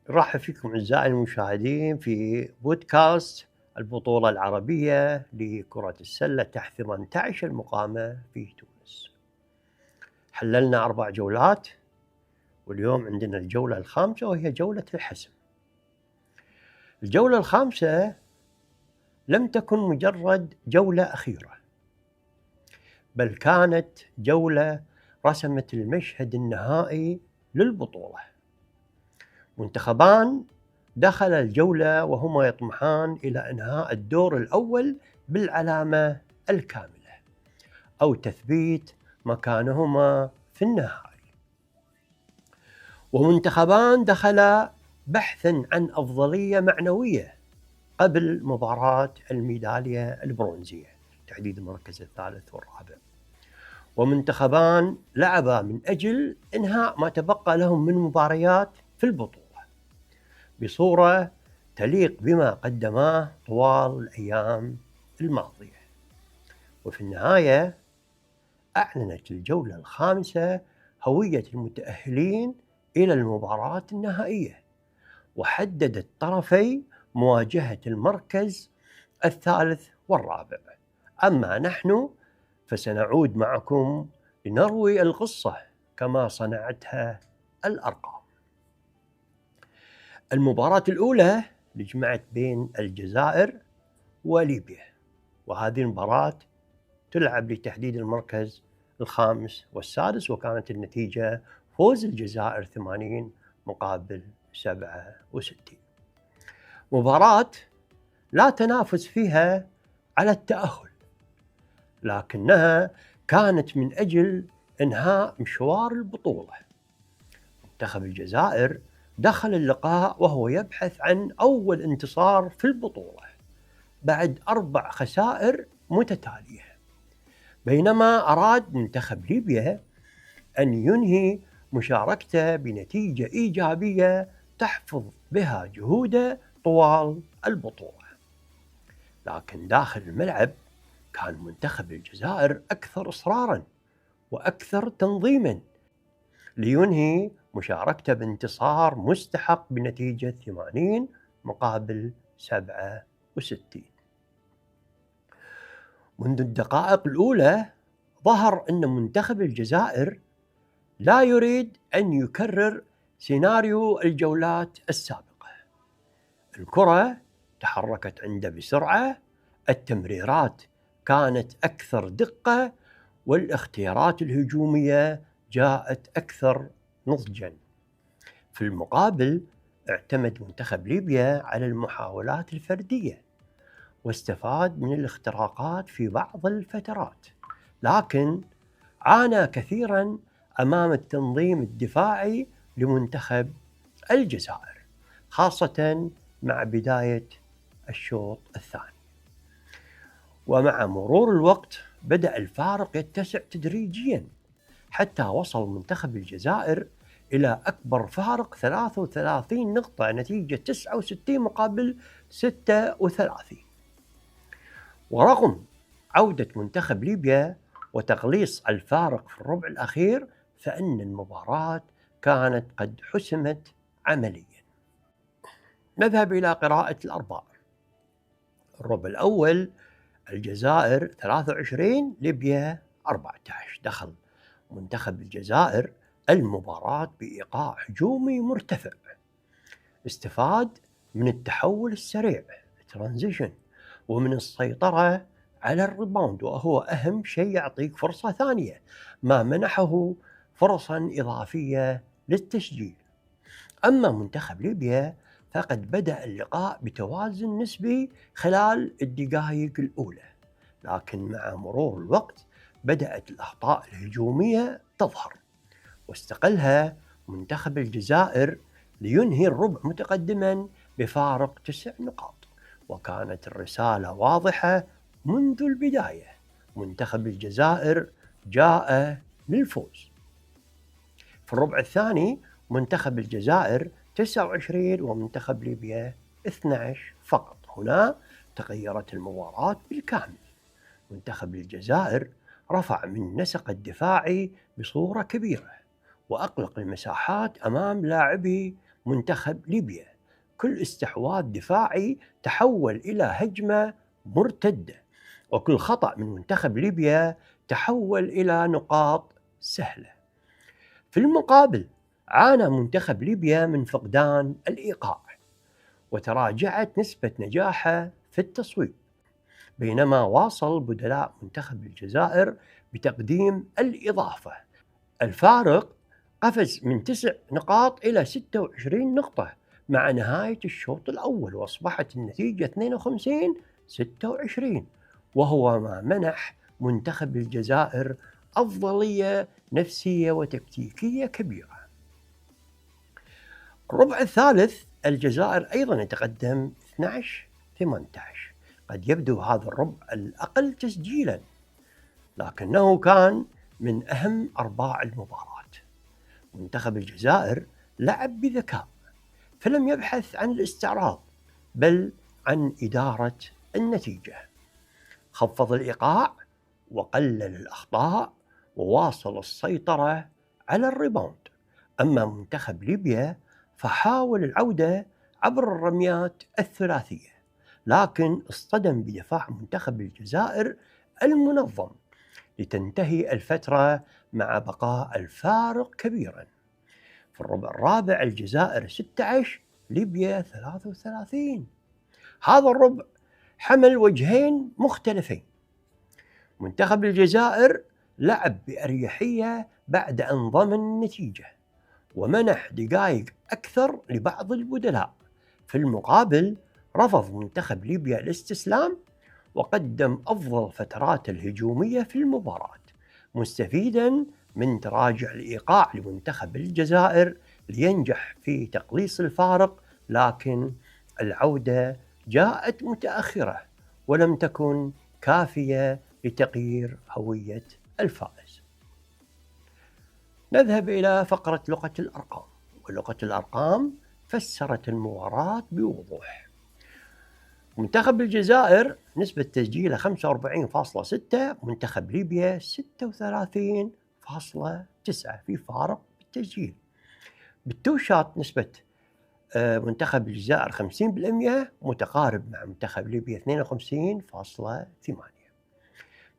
نرحب فيكم أعزائي المشاهدين في بودكاست البطولة العربية لكرة السلة تحت 18 المقامة في تونس. حللنا 4 جولات واليوم عندنا الجولة الخامسة وهي جولة الحسم. الجولة الخامسة لم تكن مجرد جولة أخيرة، بل كانت جولة رسمت المشهد النهائي للبطولة. منتخبان دخل الجولة وهما يطمحان إلى إنهاء الدور الأول بالعلامة الكاملة أو تثبيت مكانهما في النهائي، ومنتخبان دخلا بحثا عن أفضلية معنوية قبل مباراة الميدالية البرونزية تحديد المركز الثالث والرابع، ومنتخبان لعبا من أجل إنهاء ما تبقى لهم من مباريات في البطولة بصورة تليق بما قدماه طوال الأيام الماضية. وفي النهاية أعلنت الجولة الخامسة هوية المتأهلين إلى المباراة النهائية، وحددت طرفي مواجهة المركز الثالث والرابع. أما نحن فسنعود معكم لنروي القصة كما صنعتها الأرقام. المباراة الأولى جمعت بين الجزائر وليبيا، وهذه المباراة تلعب لتحديد المركز الخامس والسادس، وكانت النتيجة فوز الجزائر 80 مقابل 67. مباراة لا تنافس فيها على التأهل، لكنها كانت من أجل إنهاء مشوار البطولة. منتخب الجزائر دخل اللقاء وهو يبحث عن أول انتصار في البطولة بعد 4 خسائر متتالية، بينما أراد منتخب ليبيا أن ينهي مشاركته بنتيجة إيجابية تحفظ بها جهوده طوال البطولة. لكن داخل الملعب كان منتخب الجزائر أكثر إصراراً وأكثر تنظيماً لينهي مشاركته بانتصار مستحق بنتيجة 80 مقابل 67. منذ الدقائق الأولى ظهر أن منتخب الجزائر لا يريد أن يكرر سيناريو الجولات السابقة. الكرة تحركت عنده بسرعة، التمريرات كانت أكثر دقة، والاختيارات الهجومية جاءت أكثر نضجاً. في المقابل اعتمد منتخب ليبيا على المحاولات الفردية واستفاد من الاختراقات في بعض الفترات، لكن عانى كثيراً أمام التنظيم الدفاعي لمنتخب الجزائر، خاصة مع بداية الشوط الثاني. ومع مرور الوقت بدأ الفارق يتسع تدريجياً حتى وصل منتخب الجزائر إلى أكبر فارق 33 نقطة، نتيجة 69 مقابل 36. ورغم عودة منتخب ليبيا وتقليص الفارق في الربع الأخير، فإن المباراة كانت قد حسمت عملياً. نذهب إلى قراءة الأرباع. الربع الأول الجزائر 23 ليبيا 14. دخل منتخب الجزائر المباراة بإيقاع هجومي مرتفع، استفاد من التحول السريع الترانزيشن ومن السيطرة على الريباوند، وهو أهم شيء يعطيك فرصة ثانية، ما منحه فرصا إضافية للتسجيل. أما منتخب ليبيا فقد بدأ اللقاء بتوازن نسبي خلال الدقائق الأولى، لكن مع مرور الوقت بدأت الأخطاء الهجومية تظهر، واستغلها منتخب الجزائر لينهي الربع متقدما بفارق 9 نقاط. وكانت الرسالة واضحة منذ البداية: منتخب الجزائر جاء للفوز. في الربع الثاني منتخب الجزائر 29 ومنتخب ليبيا 12 فقط. هنا تغيرت المباراة بالكامل. منتخب الجزائر رفع من نسق الدفاعي بصورة كبيرة، وأغلق المساحات أمام لاعبي منتخب ليبيا. كل استحواذ دفاعي تحول إلى هجمة مرتدة، وكل خطأ من منتخب ليبيا تحول إلى نقاط سهلة. في المقابل عانى منتخب ليبيا من فقدان الإيقاع، وتراجعت نسبة نجاحه في التصويب، بينما واصل بدلاء منتخب الجزائر بتقديم الإضافة. الفارق قفز من 9 نقاط إلى 26 نقطة مع نهاية الشوط الأول، وأصبحت النتيجة 52-26، وهو ما منح منتخب الجزائر أفضلية نفسية وتكتيكية كبيرة. الربع الثالث الجزائر أيضا يتقدم 12-18. قد يبدو هذا الربع الأقل تسجيلا، لكنه كان من أهم أرباع المباراة. منتخب الجزائر لعب بذكاء، فلم يبحث عن الاستعراض بل عن إدارة النتيجة. خفض الإيقاع وقلل الأخطاء وواصل السيطرة على الريباوند. أما منتخب ليبيا فحاول العودة عبر الرميات الثلاثية، لكن اصطدم بدفاع منتخب الجزائر المنظم لتنتهي الفترة مع بقاء الفارق كبيرا. في الربع الرابع الجزائر 16 ليبيا 33. هذا الربع حمل وجهين مختلفين. منتخب الجزائر لعب بأريحية بعد أن ضمن النتيجة ومنح دقائق أكثر لبعض البدلاء. في المقابل رفض منتخب ليبيا الاستسلام وقدم أفضل فترات الهجومية في المباراة، مستفيدا من تراجع الإيقاع لمنتخب الجزائر لينجح في تقليص الفارق. لكن العودة جاءت متأخرة ولم تكن كافية لتغيير هوية الفائز. نذهب إلى فقرة لغة الأرقام. ولغة الأرقام فسرت المباراة بوضوح. منتخب الجزائر نسبة تسجيله 45.6، منتخب ليبيا 36.9، في فارق بالتسجيل. بالتوشات نسبة منتخب الجزائر 50%، متقارب مع منتخب ليبيا 52.8.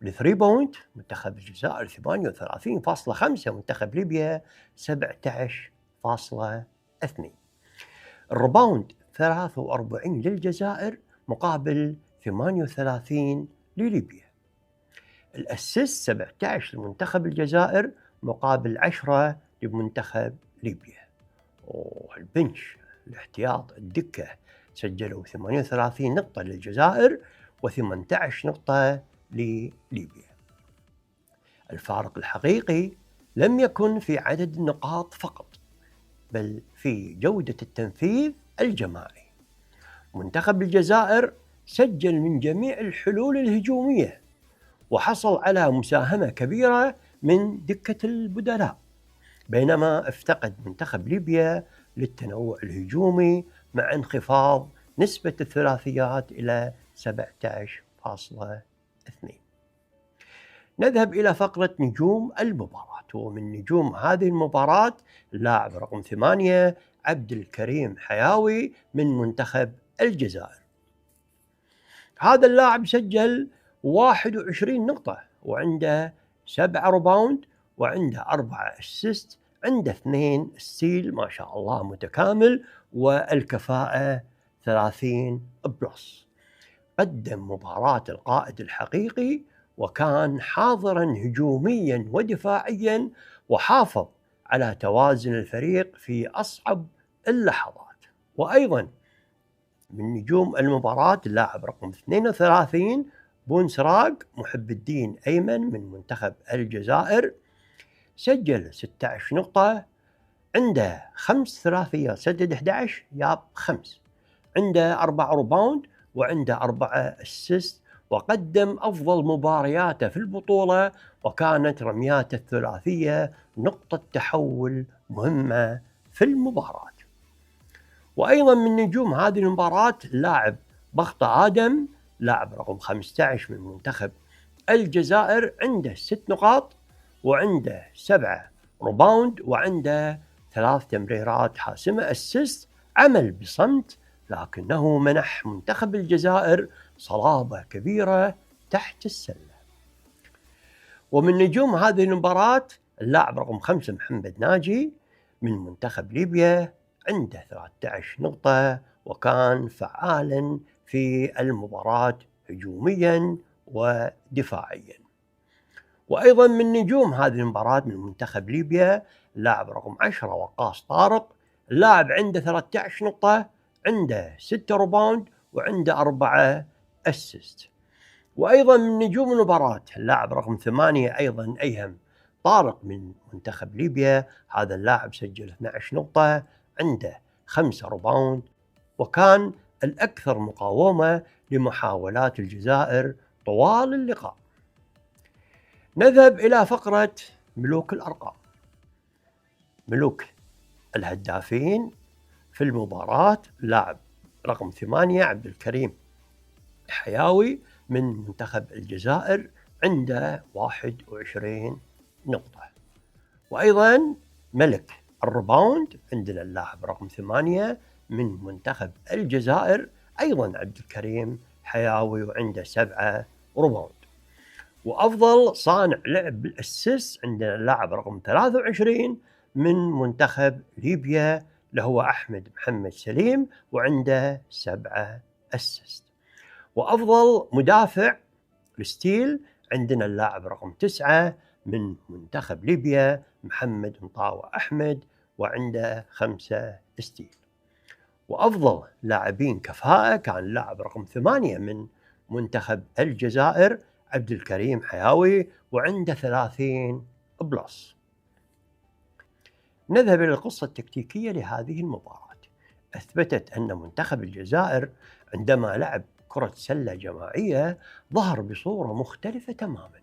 بالثري بوينت منتخب الجزائر 38.5، منتخب ليبيا 17.2. الريباوند 43 للجزائر مقابل 38 لليبيا. الأسيست 17 لمنتخب الجزائر مقابل 10 لمنتخب ليبيا. والبنش الاحتياط الدكة سجلوا 38 نقطة للجزائر و18 نقطة لليبيا. الفارق الحقيقي لم يكن في عدد النقاط فقط، بل في جودة التنفيذ الجماعي. منتخب الجزائر سجل من جميع الحلول الهجومية وحصل على مساهمة كبيرة من دكة البدلاء، بينما افتقد منتخب ليبيا للتنوع الهجومي مع انخفاض نسبة الثلاثيات إلى 17.2. نذهب إلى فقرة نجوم المباراة. ومن نجوم هذه المباراة اللاعب رقم 8 عبد الكريم حياوي من منتخب الجزائر. هذا اللاعب سجل 21 نقطة وعنده 7 ريباوند وعنده 4 اسيست، عنده 2 ستيل، ما شاء الله متكامل، والكفاءة 30 بلس. قدم مباراة القائد الحقيقي وكان حاضرا هجوميا ودفاعيا وحافظ على توازن الفريق في أصعب اللحظات. وأيضا من نجوم المباراة اللاعب رقم 32 بونسراغ محب الدين أيمن من منتخب الجزائر، سجل 16 نقطة، عنده 5 ثلاثيات، سدد 11 ياب 5، عنده 4 ريباوند وعنده 4 اسيست، وقدم أفضل مبارياته في البطولة، وكانت رمياته الثلاثية نقطة تحول مهمة في المباراة. وأيضا من نجوم هذه المباراة اللاعب بخطة آدم لاعب رقم 15 من منتخب الجزائر، عنده 6 نقاط وعنده 7 ريباوند وعنده 3 تمريرات حاسمة أسيست، عمل بصمت، لكنه منح منتخب الجزائر صلابة كبيرة تحت السلة. ومن نجوم هذه المباراة اللاعب رقم 5 محمد ناجي من منتخب ليبيا، عنده 13 نقطة، وكان فعالا في المباراة هجوميا ودفاعيا. وأيضا من نجوم هذه المباراة من منتخب ليبيا اللاعب رقم 10 وقاص طارق، اللاعب عنده 13 نقطة، عنده 6 ريباوند، وعنده 4 أسيست. وأيضا من نجوم المباراة اللاعب رقم 8 أيضا أيهم طارق من منتخب ليبيا، هذا اللاعب سجل 12 نقطة، عنده 5 ريباوند، وكان الأكثر مقاومة لمحاولات الجزائر طوال اللقاء. نذهب إلى فقرة ملوك الأرقام. ملوك الهدافين في المباراة اللاعب رقم 8 عبد الكريم حياوي من منتخب الجزائر، عنده 21 نقطة. وأيضا ملك الريباوند عندنا اللاعب رقم 8 من منتخب الجزائر، أيضا عبد الكريم حياوي، وعنده 7 ريباوند. وأفضل صانع لعب بالأسيست عندنا اللاعب رقم 23 من منتخب ليبيا اللي هو أحمد محمد سليم، وعنده 7 أسيست. وأفضل مدافع الستيل عندنا اللاعب رقم 9 من منتخب ليبيا محمد مطاوع أحمد، وعنده 5 ستيل. وأفضل لاعبين كفاءة كان اللاعب رقم 8 من منتخب الجزائر عبد الكريم حياوي، وعنده 30 بلس. نذهب إلى القصة التكتيكية لهذه المباراة. أثبتت أن منتخب الجزائر عندما لعب كرة سلة جماعية ظهر بصورة مختلفة تماما.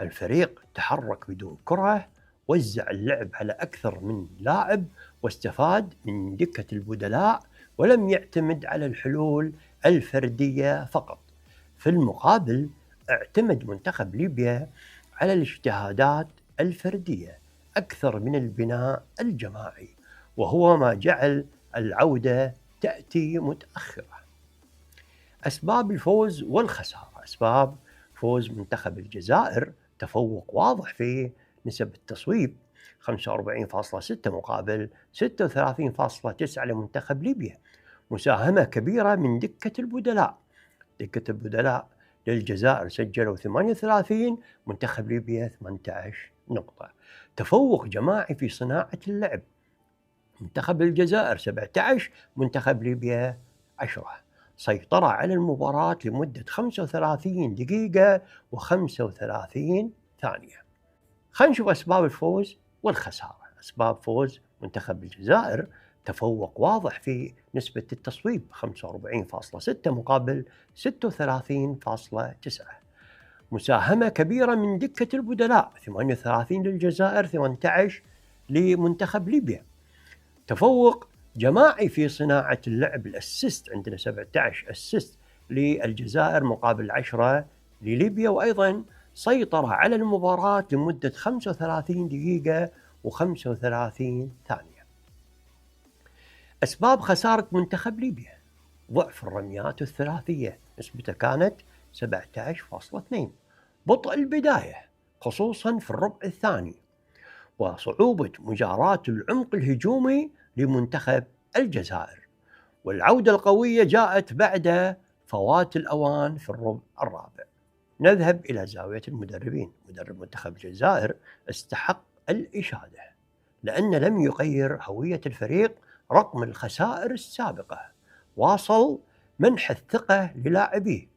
الفريق تحرك بدون كرة، وزع اللعب على أكثر من لاعب، واستفاد من دكة البدلاء، ولم يعتمد على الحلول الفردية فقط. في المقابل اعتمد منتخب ليبيا على الاجتهادات الفردية أكثر من البناء الجماعي، وهو ما جعل العودة تأتي متأخرة. أسباب الفوز والخسارة. أسباب فوز منتخب الجزائر: تفوق واضح في نسب التصويب 45.6 مقابل 36.9 لمنتخب ليبيا. مساهمة كبيرة من دكة البدلاء. دكة البدلاء للجزائر سجلوا 38، منتخب ليبيا 18 نقطة. تفوق جماعي في صناعة اللعب. منتخب الجزائر 17، منتخب ليبيا 10. سيطرة على المباراة لمدة 35 دقيقة و35 ثانية. خلينا نشوف أسباب الفوز والخسارة. أسباب فوز منتخب الجزائر: تفوق واضح في نسبة التصويب 45.6 مقابل 36.9. مساهمة كبيرة من دكة البدلاء 38 للجزائر 18 لمنتخب ليبيا. تفوق جماعي في صناعة اللعب. الأسيست عندنا 17 أسيست للجزائر مقابل 10 لليبيا. وأيضا سيطرة على المباراة لمدة 35 دقيقة و35 ثانية. أسباب خسارة منتخب ليبيا: ضعف الرميات الثلاثية، نسبتها كانت 17.2. بطء البداية خصوصا في الربع الثاني، وصعوبة مجاراة العمق الهجومي لمنتخب الجزائر. والعودة القوية جاءت بعد فوات الأوان في الربع الرابع. نذهب إلى زاوية المدربين. مدرب منتخب الجزائر استحق الإشادة لأنه لم يغير هوية الفريق رغم الخسائر السابقة. واصل منح الثقة للاعبيه،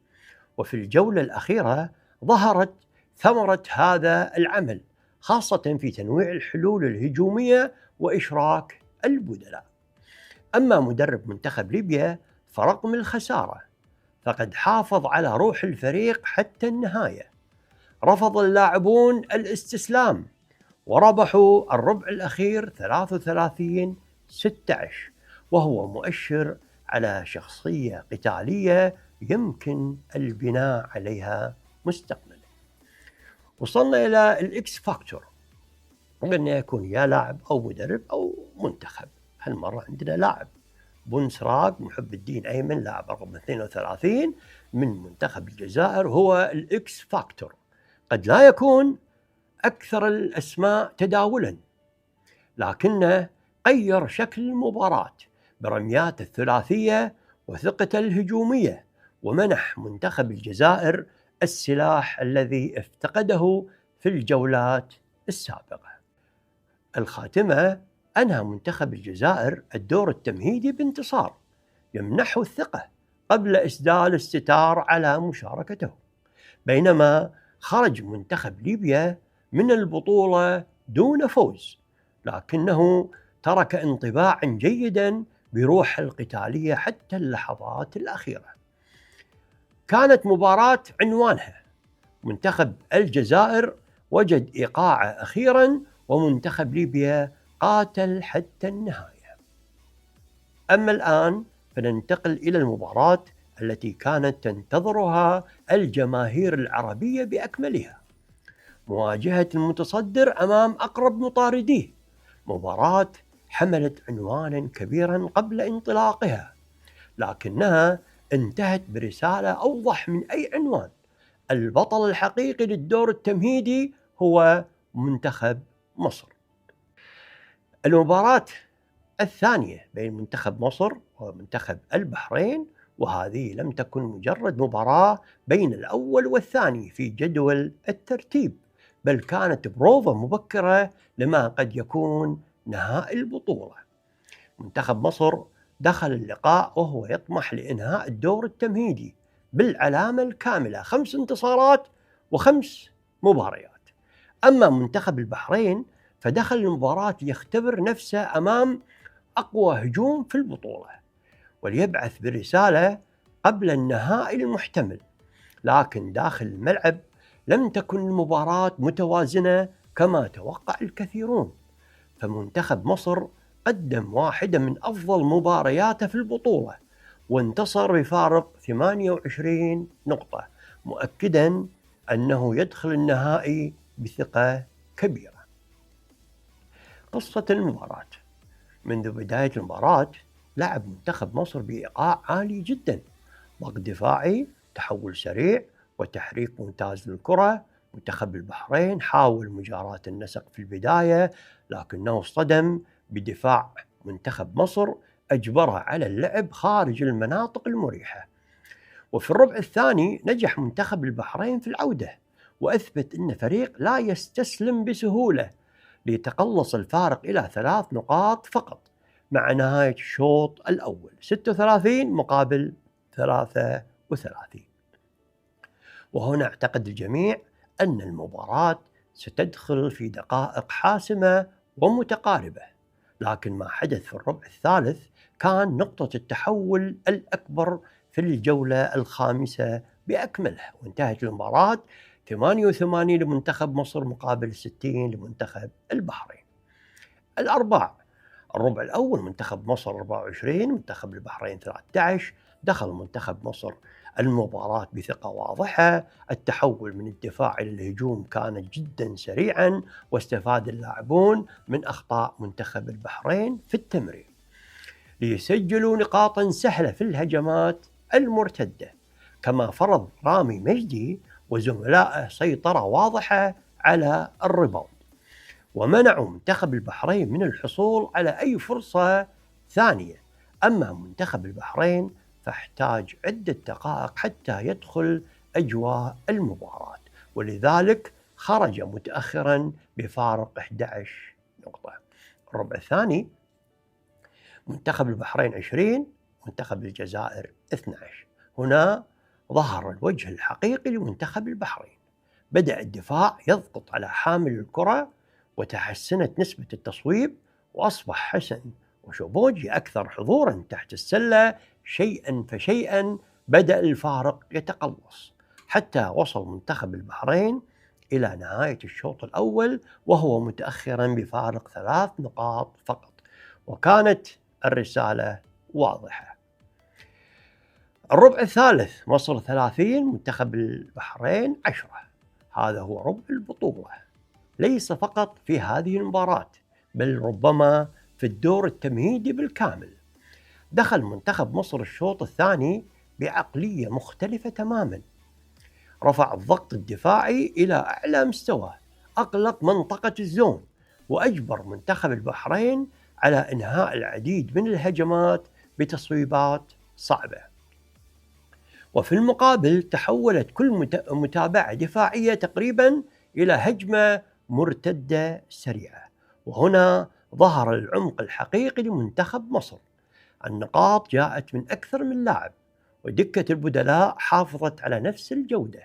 وفي الجولة الأخيرة ظهرت ثمرة هذا العمل، خاصة في تنويع الحلول الهجومية وإشراك البدلاء. أما مدرب منتخب ليبيا فرغم الخسارة فقد حافظ على روح الفريق حتى النهاية. رفض اللاعبون الاستسلام وربحوا الربع الأخير 33-16، وهو مؤشر على شخصية قتالية يمكن البناء عليها مستقبلا. وصلنا إلى الإكس فاكتور. قلنا يكون يا لاعب أو مدرب أو منتخب. هالمرة عندنا لاعب، بونسراغ محب الدين أيمن، لاعب رقم 32 من منتخب الجزائر، هو الإكس فاكتور. قد لا يكون أكثر الأسماء تداولا، لكنه غير شكل المباراة برميات الثلاثية وثقته الهجومية، ومنح منتخب الجزائر السلاح الذي افتقده في الجولات السابقة. الخاتمة أنهى منتخب الجزائر الدور التمهيدي بانتصار يمنحه الثقة قبل إسدال الستار على مشاركته، بينما خرج منتخب ليبيا من البطولة دون فوز، لكنه ترك انطباعا جيدا بروح القتالية حتى اللحظات الأخيرة. كانت مباراة عنوانها منتخب الجزائر وجد إيقاعه أخيرا، ومنتخب ليبيا قاتل حتى النهاية. أما الآن فننتقل إلى المباراة التي كانت تنتظرها الجماهير العربية بأكملها، مواجهة المتصدر أمام أقرب مطارديه. مباراة حملت عنوانا كبيرا قبل انطلاقها، لكنها انتهت برسالة أوضح من أي عنوان: البطل الحقيقي للدور التمهيدي هو منتخب مصر. المباراة الثانية بين منتخب مصر ومنتخب البحرين، وهذه لم تكن مجرد مباراة بين الأول والثاني في جدول الترتيب، بل كانت بروفة مبكرة لما قد يكون نهائي البطولة. منتخب مصر دخل اللقاء وهو يطمح لإنهاء الدور التمهيدي بالعلامة الكاملة، 5 انتصارات و5 مباريات. أما منتخب البحرين فدخل المباراة ليختبر نفسه أمام أقوى هجوم في البطولة وليبعث برسالة قبل النهائي المحتمل، لكن داخل الملعب لم تكن المباراة متوازنة كما توقع الكثيرون، فمنتخب مصر قدم واحدة من أفضل مبارياته في البطولة وانتصر بفارق 28 نقطة، مؤكدا أنه يدخل النهائي بثقة كبيرة. قصة المباراة: منذ بداية المباراة لعب منتخب مصر بإيقاع عالي جدا، ضغط دفاعي، تحول سريع، وتحريك ممتاز للكرة. منتخب البحرين حاول مجاراة النسق في البداية، لكنه اصطدم بدفاع منتخب مصر أجبره على اللعب خارج المناطق المريحة. وفي الربع الثاني نجح منتخب البحرين في العودة، وأثبت أن فريق لا يستسلم بسهولة، ليتقلص الفارق إلى 3 نقاط فقط مع نهاية الشوط الأول 36 مقابل 33. وهنا اعتقد الجميع أن المباراة ستدخل في دقائق حاسمة ومتقاربة، لكن ما حدث في الربع الثالث كان نقطة التحول الأكبر في الجولة الخامسة بأكملها، وانتهت المباراة 88 لمنتخب مصر مقابل 60 لمنتخب البحرين. الأرباع: الربع الأول منتخب مصر 24، منتخب البحرين 13. دخل منتخب مصر المباراة بثقة واضحة، التحول من الدفاع إلى الهجوم كان جدا سريعا، واستفاد اللاعبون من أخطاء منتخب البحرين في التمرير ليسجلوا نقاطا سهلة في الهجمات المرتدة، كما فرض رامي مجدي وزملائه سيطرة واضحة على الريباوند، ومنعوا منتخب البحرين من الحصول على أي فرصة ثانية. أما منتخب البحرين فاحتاج عدة دقائق حتى يدخل أجواء المباراة، ولذلك خرج متأخرا بفارق 11 نقطة. الربع الثاني منتخب البحرين 20، منتخب الجزائر 12. هنا ظهر الوجه الحقيقي لمنتخب البحرين، بدأ الدفاع يضغط على حامل الكرة، وتحسنت نسبة التصويب، وأصبح حسن وشوبوجي أكثر حضورا تحت السلة. شيئا فشيئا بدأ الفارق يتقلص، حتى وصل منتخب البحرين إلى نهاية الشوط الأول وهو متأخرا بفارق 3 نقاط فقط، وكانت الرسالة واضحة. الربع الثالث مصر 30، منتخب البحرين 10. هذا هو ربع البطولة، ليس فقط في هذه المباراة بل ربما في الدور التمهيدي بالكامل. دخل منتخب مصر الشوط الثاني بعقلية مختلفة تماما، رفع الضغط الدفاعي إلى أعلى مستوى، أغلق منطقة الزون، وأجبر منتخب البحرين على إنهاء العديد من الهجمات بتصويبات صعبة. وفي المقابل تحولت كل متابعة دفاعية تقريبا إلى هجمة مرتدة سريعة، وهنا ظهر العمق الحقيقي لمنتخب مصر. النقاط جاءت من أكثر من لاعب، ودكة البدلاء حافظت على نفس الجودة.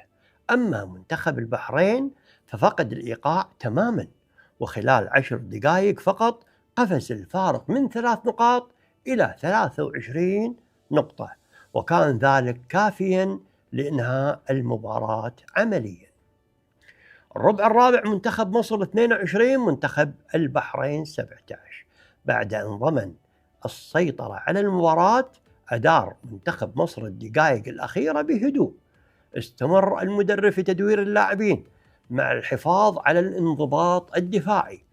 أما منتخب البحرين ففقد الإيقاع تماما، وخلال 10 دقائق فقط قفز الفارق من 3 نقاط إلى 23 نقطة، وكان ذلك كافيا لإنهاء المباراة عمليا. الربع الرابع منتخب مصر 22 منتخب البحرين 17. بعد أن ضمن السيطرة على المباراة أدار منتخب مصر الدقائق الأخيرة بهدوء. استمر المدرب في تدوير اللاعبين مع الحفاظ على الانضباط الدفاعي.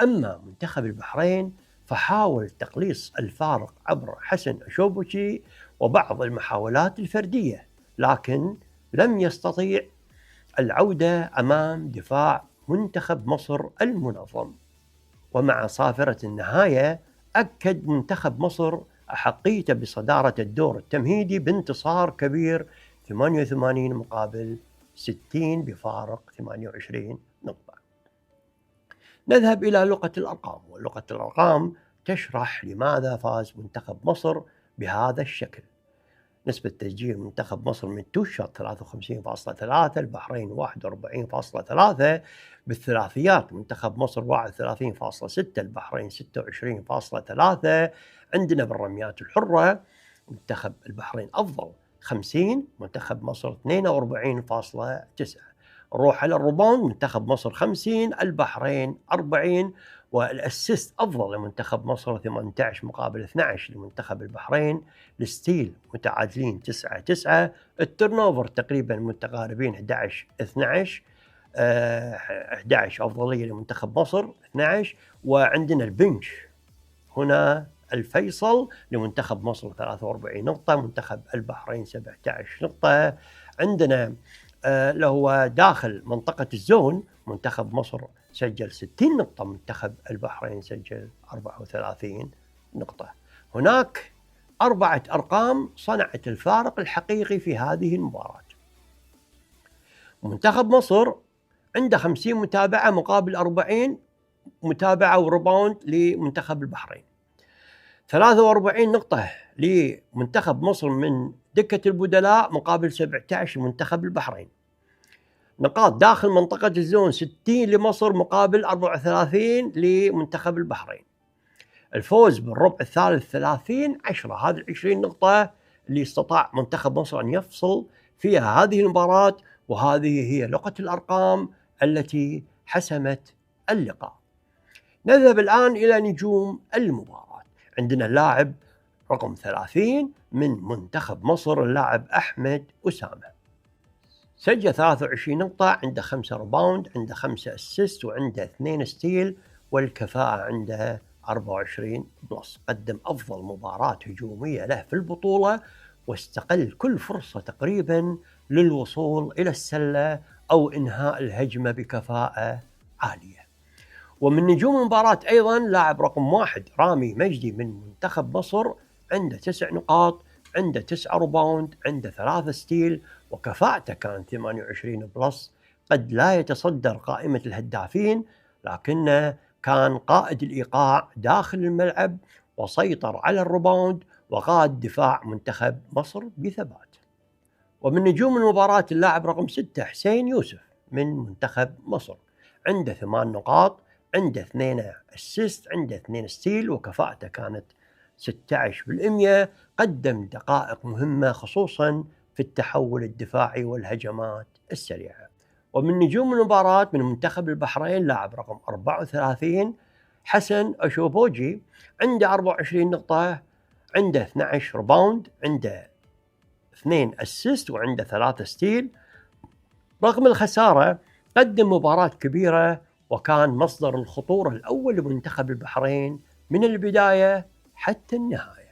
أما منتخب البحرين فحاول تقليص الفارق عبر حسن أشوبوشي وبعض المحاولات الفردية، لكن لم يستطيع العودة أمام دفاع منتخب مصر المنظم. ومع صافرة النهاية أكد منتخب مصر أحقيته بصدارة الدور التمهيدي بانتصار كبير 88 مقابل 60 بفارق 28 نقطة. نذهب إلى لغة الأرقام، ولغة الأرقام تشرح لماذا فاز منتخب مصر بهذا الشكل. نسبة تسجيل منتخب مصر من توشت 53.3، البحرين 41.3. بالثلاثيات منتخب مصر 31.6، البحرين 26.3. عندنا بالرميات الحرة منتخب البحرين أفضل 50، منتخب مصر 42.9. نروح على الريباوند منتخب مصر 50، البحرين 40. والأسيست أفضل لمنتخب مصر 18 مقابل 12 لمنتخب البحرين. الستيل متعادلين 9-9. الترنوفر تقريبا متقاربين 11-12. 11 أفضلية لمنتخب مصر 12. وعندنا البنش هنا الفيصل لمنتخب مصر 43 نقطة، منتخب البحرين 17 نقطة. عندنا اللي هو داخل منطقة الزون منتخب مصر سجل 60 نقطة، منتخب البحرين سجل 34 نقطة. هناك 4 أرقام صنعت الفارق الحقيقي في هذه المباراة. منتخب مصر عنده 50 متابعة مقابل 40 متابعة وريباوند لمنتخب البحرين. 43 نقطة لمنتخب مصر من دكة البدلاء مقابل 17 لمنتخب البحرين. نقاط داخل منطقة الزون 60 لمصر مقابل 34 لمنتخب البحرين. الفوز بالربع الثالث 30-10، هذه 20 نقطة اللي استطاع منتخب مصر أن يفصل فيها هذه المباراة، وهذه هي لغة الأرقام التي حسمت اللقاء. نذهب الآن إلى نجوم المباراة. عندنا اللاعب رقم 30 من منتخب مصر اللاعب أحمد أسامة، سجل 23 نقطة، عنده 5 ريباوند، عنده 5 أسيست، وعنده 2 ستيل، والكفاءة عنده 24 بلس. قدم أفضل مباراة هجومية له في البطولة، واستغل كل فرصة تقريبا للوصول إلى السلة أو إنهاء الهجمة بكفاءة عالية. ومن نجوم المباراة أيضا لاعب رقم 1 رامي مجدي من منتخب مصر، عنده 9 نقاط، عنده 9 ريباوند، عنده 3 ستيل، وكفاءته كانت 28 بلس. قد لا يتصدر قائمة الهدافين، لكنه كان قائد الإيقاع داخل الملعب، وسيطر على الريباوند، وقاد دفاع منتخب مصر بثبات. ومن نجوم المباراة اللاعب رقم 6 حسين يوسف من منتخب مصر، عنده 8 نقاط، عنده 2 أسيست، عنده 2 ستيل، وكفاءته كانت 16%. قدم دقائق مهمة خصوصا في التحول الدفاعي والهجمات السريعة. ومن نجوم المباراة من منتخب البحرين لاعب رقم 34 حسن أشوبوجي، عنده 24 نقطة، عنده 12 ريباوند، عنده 2 أسيست، وعنده 3 ستيل. رغم الخسارة قدم مباراة كبيرة وكان مصدر الخطورة الأول لمنتخب البحرين من البداية حتى النهاية.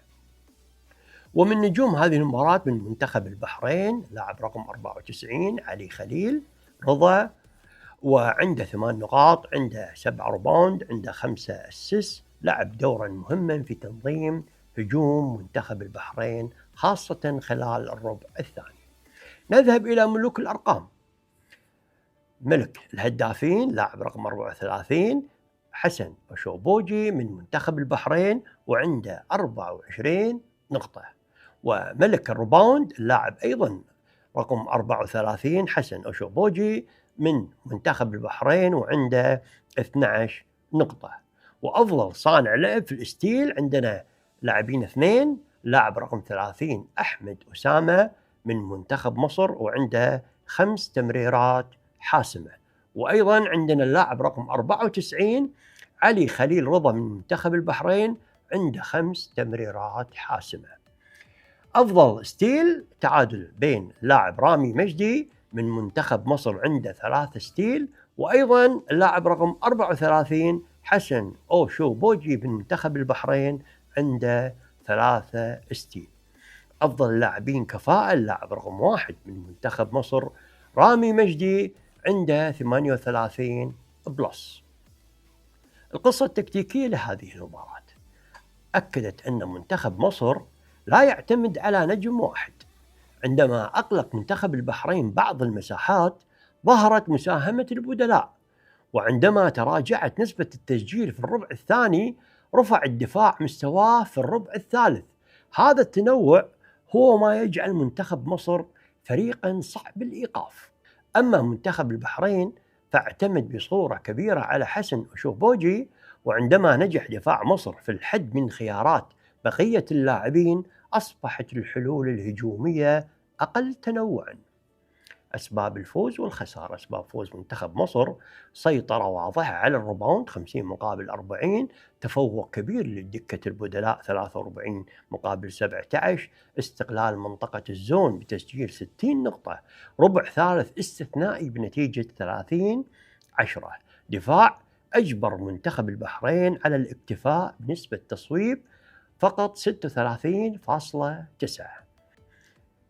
ومن نجوم هذه المباراة من منتخب البحرين لاعب رقم 94 علي خليل رضا، وعنده 8 نقاط، عنده 7 ريباوند، عنده 5 اسيست، لعب دورا مهما في تنظيم هجوم منتخب البحرين خاصة خلال الربع الثاني. نذهب إلى ملوك الأرقام. ملك الهدافين لاعب رقم 34 حسن أشوبوجي من منتخب البحرين وعنده 24 نقطة. وملك الريباوند اللاعب أيضا رقم 34 حسن أشوبوجي من منتخب البحرين وعنده 12 نقطة. وأفضل صانع لعب في الستيل عندنا لاعبين اثنين، لاعب رقم 30 أحمد أسامة من منتخب مصر وعنده 5 تمريرات حاسمة. وأيضا عندنا اللاعب رقم 94 علي خليل رضا من منتخب البحرين عنده 5 تمريرات حاسمة. أفضل ستيل تعادل بين لاعب رامي مجدي من منتخب مصر عنده 3 ستيل، وأيضا اللاعب رقم 34 حسن أوشوبوجي من منتخب البحرين عنده 3 ستيل. أفضل اللاعبين كفاءة اللاعب رقم 1 من منتخب مصر رامي مجدي عنده 38 بلس. القصة التكتيكية لهذه المباراة أكدت أن منتخب مصر لا يعتمد على نجم واحد. عندما أغلق منتخب البحرين بعض المساحات ظهرت مساهمة البدلاء، وعندما تراجعت نسبة التسجيل في الربع الثاني رفع الدفاع مستواه في الربع الثالث. هذا التنوع هو ما يجعل منتخب مصر فريقا صعب الإيقاف. أما منتخب البحرين فاعتمد بصورة كبيرة على حسن أشوبوجي، وعندما نجح دفاع مصر في الحد من خيارات بقية اللاعبين أصبحت الحلول الهجومية أقل تنوعا. أسباب الفوز والخسارة. أسباب فوز منتخب مصر: سيطرة واضحة على الريباوند 50 مقابل 40، تفوق كبير للدكة البدلاء 43 مقابل 17، استقلال منطقة الزون بتسجيل 60 نقطة، ربع ثالث استثنائي بنتيجة 30-10. دفاع أجبر منتخب البحرين على الاكتفاء بنسبة تصويب فقط 36.9.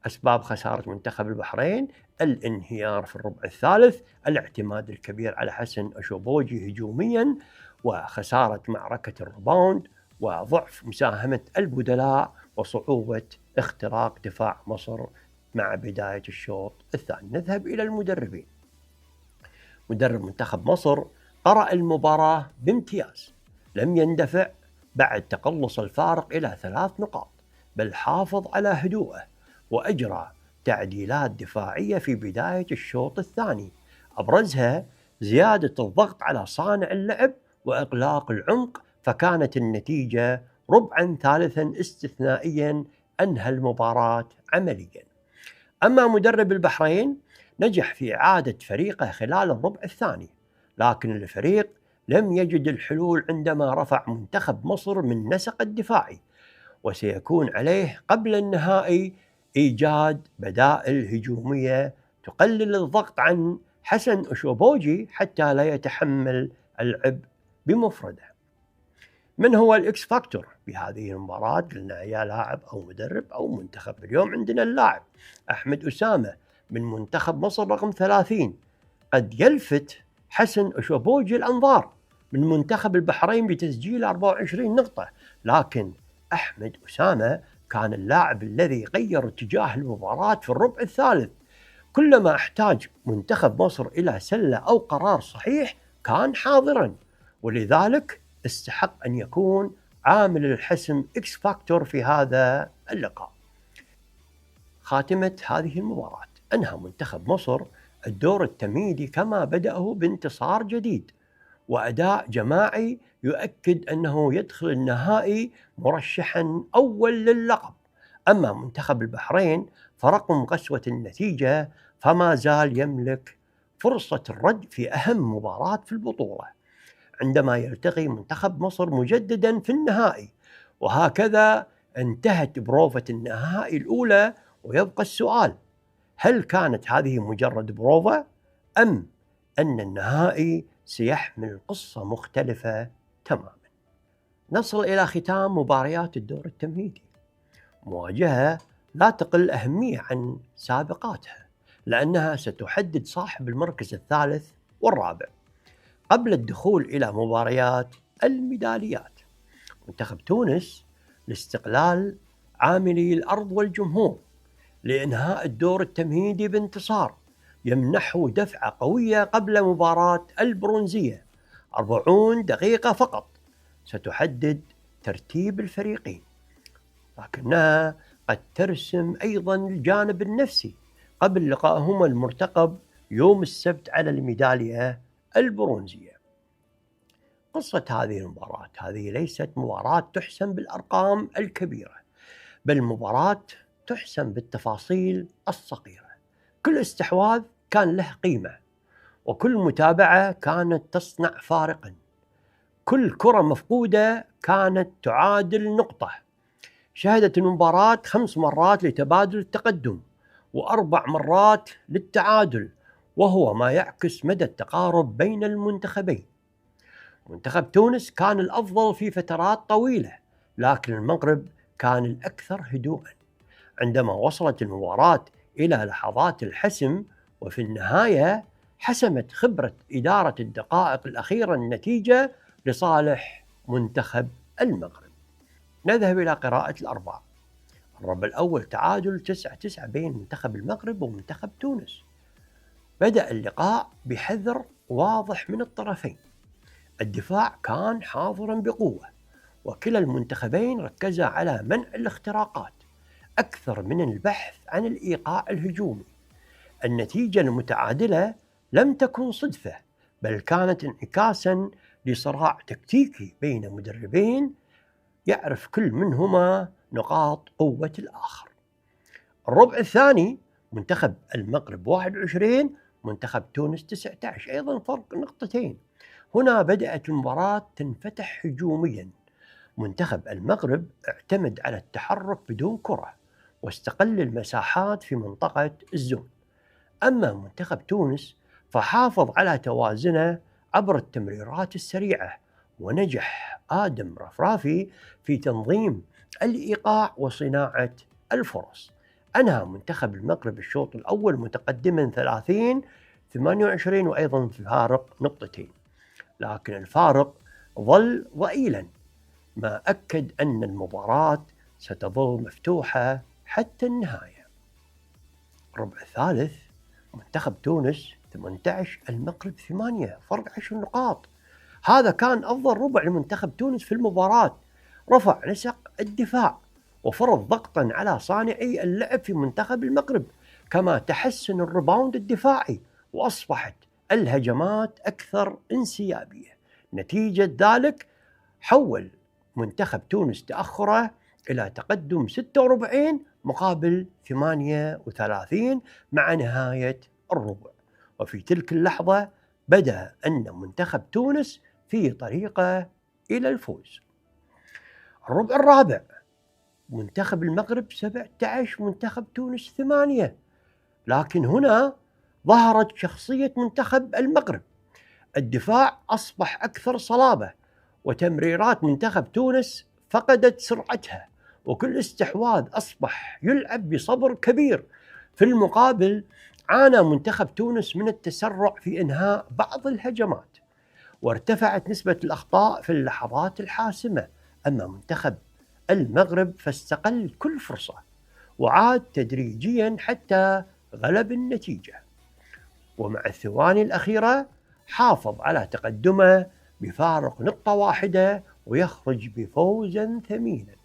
أسباب خسارة منتخب البحرين: الانهيار في الربع الثالث، الاعتماد الكبير على حسن أشوبوجي هجوميا، وخسارة معركة الريباوند، وضعف مساهمة البدلاء، وصعوبة اختراق دفاع مصر مع بداية الشوط الثاني. نذهب إلى المدربين. مدرب منتخب مصر قرأ المباراة بامتياز، لم يندفع بعد تقلص الفارق إلى 3 نقاط، بل حافظ على هدوءه وأجرى تعديلات دفاعية في بداية الشوط الثاني، أبرزها زيادة الضغط على صانع اللعب وإغلاق العمق، فكانت النتيجة ربعا ثالثا استثنائيا أنهى المباراة عمليا. أما مدرب البحرين نجح في إعادة فريقه خلال الربع الثاني، لكن الفريق لم يجد الحلول عندما رفع منتخب مصر من نسق الدفاعي، وسيكون عليه قبل النهائي إيجاد بدائل هجومية تقلل الضغط عن حسن أشوبوجي حتى لا يتحمل العبء بمفرده. من هو الإكس فاكتور بهذه المباراة؟ قلنا يا لاعب أو مدرب أو منتخب. اليوم عندنا اللاعب أحمد أسامة من منتخب مصر رقم 30، قد يلفت حسن أشوبوجي الأنظار من منتخب البحرين بتسجيل 24 نقطة، لكن أحمد أسامة كان اللاعب الذي غير اتجاه المباراة في الربع الثالث. كلما احتاج منتخب مصر إلى سلة أو قرار صحيح كان حاضرا، ولذلك استحق أن يكون عامل الحسم إكس فاكتور في هذا اللقاء. خاتمة هذه المباراة: أنهى منتخب مصر الدور التمهيدي كما بدأه بانتصار جديد وأداء جماعي يؤكد أنه يدخل النهائي مرشحا أول للقب. أما منتخب البحرين فرغم قسوة النتيجة فما زال يملك فرصة الرد في أهم مباراة في البطولة عندما يلتقي منتخب مصر مجددا في النهائي. وهكذا انتهت بروفة النهائي الأولى، ويبقى السؤال: هل كانت هذه مجرد بروفة أم أن النهائي سيحمل قصة مختلفة تماما. نصل إلى ختام مباريات الدور التمهيدي، مواجهة لا تقل أهمية عن سابقاتها، لأنها ستحدد صاحب المركز الثالث والرابع قبل الدخول إلى مباريات الميداليات. منتخب تونس لاستقلال عاملي الأرض والجمهور لإنهاء الدور التمهيدي بانتصار يمنحه دفعة قوية قبل مباراة البرونزية 40 دقيقة فقط ستحدد ترتيب الفريقين، لكنها قد ترسم أيضا الجانب النفسي قبل لقائهما المرتقب يوم السبت على الميدالية البرونزية. قصة هذه المباراة هذه ليست مباراة تحسم بالأرقام الكبيرة، بل مباراة تحسم بالتفاصيل الصغيرة. كل استحواذ كان له قيمة، وكل متابعة كانت تصنع فارقا. كل كرة مفقودة كانت تعادل نقطة. شهدت المباراة 5 مرات لتبادل التقدم و4 مرات للتعادل، وهو ما يعكس مدى التقارب بين المنتخبين. منتخب تونس كان الأفضل في فترات طويلة، لكن المغرب كان الأكثر هدوءا. عندما وصلت المباراة إلى لحظات الحسم وفي النهاية حسمت خبرة إدارة الدقائق الأخيرة النتيجة لصالح منتخب المغرب. نذهب إلى قراءة الأرباع. الربع الأول تعادل 9-9 بين منتخب المغرب ومنتخب تونس. بدأ اللقاء بحذر واضح من الطرفين. الدفاع كان حاضرا بقوة، وكلا المنتخبين ركزا على منع الاختراقات أكثر من البحث عن الإيقاع الهجومي. النتيجة المتعادلة لم تكن صدفة، بل كانت انعكاسا لصراع تكتيكي بين مدربين يعرف كل منهما نقاط قوة الآخر. الربع الثاني منتخب المغرب 21 منتخب تونس 19، أيضا فرق نقطتين. هنا بدأت المباراة تنفتح هجوميا. منتخب المغرب اعتمد على التحرك بدون كرة واستقل المساحات في منطقة الزون. أما منتخب تونس فحافظ على توازنه عبر التمريرات السريعة، ونجح آدم رفرافي في تنظيم الإيقاع وصناعة الفرص. أنهى منتخب المغرب الشوط الأول متقدما 30-28 وأيضا في فارق نقطتين، لكن الفارق ظل ضئيلا، ما أكد أن المباراة ستظل مفتوحة حتى النهاية. الربع الثالث منتخب تونس 18 المغرب 8، فرق 10 نقاط. هذا كان أفضل ربع لمنتخب تونس في المباراة. رفع نسق الدفاع وفرض ضغطا على صانعي اللعب في منتخب المغرب، كما تحسن الريباوند الدفاعي وأصبحت الهجمات أكثر انسيابية. نتيجة ذلك حول منتخب تونس تأخره إلى تقدم 46 مقابل 38 مع نهاية الربع. وفي تلك اللحظة بدأ أن منتخب تونس في طريقه إلى الفوز. الربع الرابع منتخب المغرب 17 منتخب تونس 8، لكن هنا ظهرت شخصية منتخب المغرب. الدفاع أصبح أكثر صلابة، وتمريرات منتخب تونس فقدت سرعتها، وكل استحواذ أصبح يلعب بصبر كبير. في المقابل عانى منتخب تونس من التسرع في إنهاء بعض الهجمات، وارتفعت نسبة الأخطاء في اللحظات الحاسمة. أما منتخب المغرب فاستقل كل فرصة وعاد تدريجيا حتى غلب النتيجة، ومع الثواني الأخيرة حافظ على تقدمه بفارق نقطة واحدة ويخرج بفوزا ثمينا.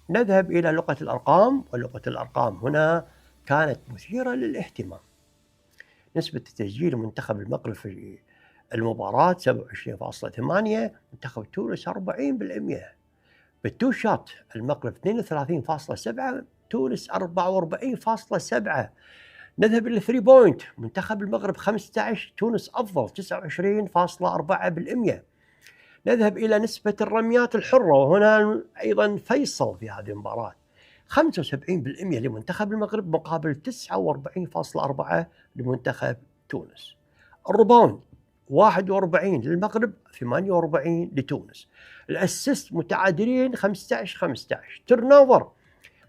نذهب إلى لغة الأرقام، ولغة الأرقام هنا كانت مثيرة للاهتمام. نسبة تسجيل منتخب المغرب في المباراة 27.8، منتخب تونس 40%. بالتو شوت المغرب 32.7، تونس 44.7. نذهب إلى 3 بوينت، منتخب المغرب 15، تونس أفضل 29.4%. نذهب إلى نسبة الرميات الحرة، وهنا أيضا فيصل في هذه المباراة 75% لمنتخب المغرب مقابل 49.4 لمنتخب تونس. الريباوند 41 للمغرب، 48 لتونس. الاسيست متعادلين 15-15. تيرن اوفر